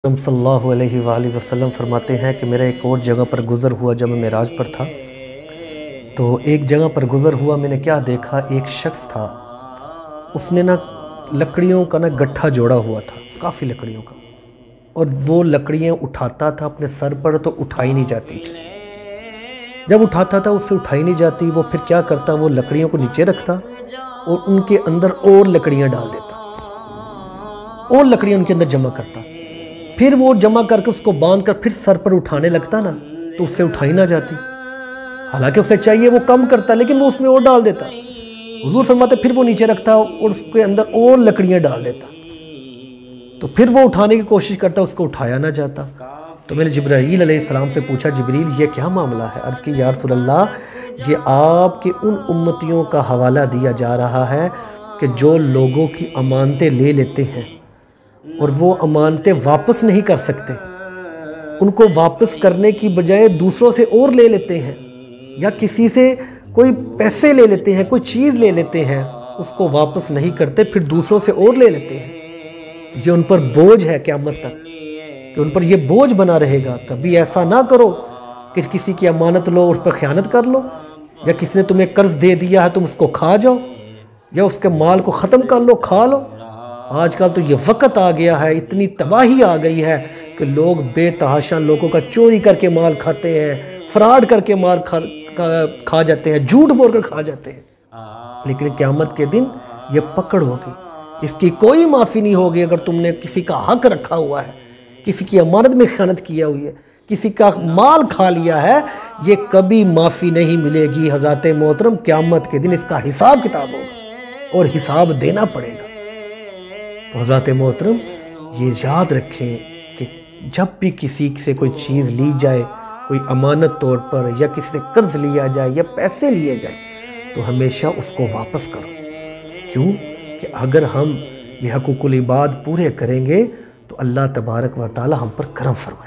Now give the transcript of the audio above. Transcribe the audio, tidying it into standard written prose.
सल्लल्लाहु अलैहि वसल्लम फरमाते हैं कि मेरा एक और जगह पर गुज़र हुआ जब मैं मेराज पर था। तो एक जगह पर गुज़र हुआ, मैंने क्या देखा, एक शख्स था, उसने ना लकड़ियों का ना गट्ठा जोड़ा हुआ था, काफ़ी लकड़ियों का, और वो लकड़ियाँ उठाता था अपने सर पर तो उठाई नहीं जाती थी। जब उठाता था उससे उठाई नहीं जाती, वो फिर क्या करता, वो लकड़ियों को नीचे रखता और उनके अंदर और लकड़ियाँ डाल देता और लकड़ियाँ उनके अंदर जमा करता। फिर वो जमा करके उसको बांध कर फिर सर पर उठाने लगता ना, तो उससे उठाई ना जाती। हालांकि उसे चाहिए वो कम करता, लेकिन वो उसमें और डाल देता। हुजूर फरमाते फिर वो नीचे रखता और उसके अंदर और लकड़ियां डाल देता, तो फिर वो उठाने की कोशिश करता, उसको उठाया ना जाता। तो मैंने जिब्राईल अलैहिस्सलाम से पूछा, जिब्रील ये क्या मामला है? अर्ज़ की, या रसूल अल्लाह, ये आपके उन उम्मतियों का हवाला दिया जा रहा है कि जो लोगों की अमानतें ले लेते हैं और वो अमानतें वापस नहीं कर सकते, उनको वापस करने की बजाय दूसरों से और ले लेते हैं, या किसी से कोई पैसे ले लेते हैं, कोई चीज़ ले लेते हैं, उसको वापस नहीं करते, फिर दूसरों से और ले लेते हैं। ये उन पर बोझ है क़यामत तक, कि उन पर ये बोझ बना रहेगा। कभी ऐसा ना करो कि किसी की अमानत लो, उस पर ख़यानत कर लो, या किसी ने तुम्हें कर्ज दे दिया है तुम उसको खा जाओ, या उसके माल को ख़त्म कर लो, खा लो। आजकल तो ये वक्त आ गया है, इतनी तबाही आ गई है कि लोग बेतहाशा लोगों का चोरी करके माल खाते हैं, फ्रॉड करके माल खा जाते हैं, झूठ बोलकर खा जाते हैं। लेकिन क़यामत के दिन ये पकड़ होगी, इसकी कोई माफ़ी नहीं होगी। अगर तुमने किसी का हक रखा हुआ है, किसी की अमानत में खयानत किया हुई है, किसी का माल खा लिया है, ये कभी माफ़ी नहीं मिलेगी। हज़रत मोहतरम, क़यामत के दिन इसका हिसाब किताब होगा और हिसाब देना पड़ेगा। तो हज़रत मोहतरम, ये याद रखें कि जब भी किसी से कोई चीज़ ली जाए, कोई अमानत तौर पर, या किसी से कर्ज लिया जाए या पैसे लिए जाए, तो हमेशा उसको वापस करो। क्यों? कि अगर हम ये हक़ूक़ुल इबाद पूरे करेंगे तो अल्लाह तबारक व तआला हम पर करम फरमाए।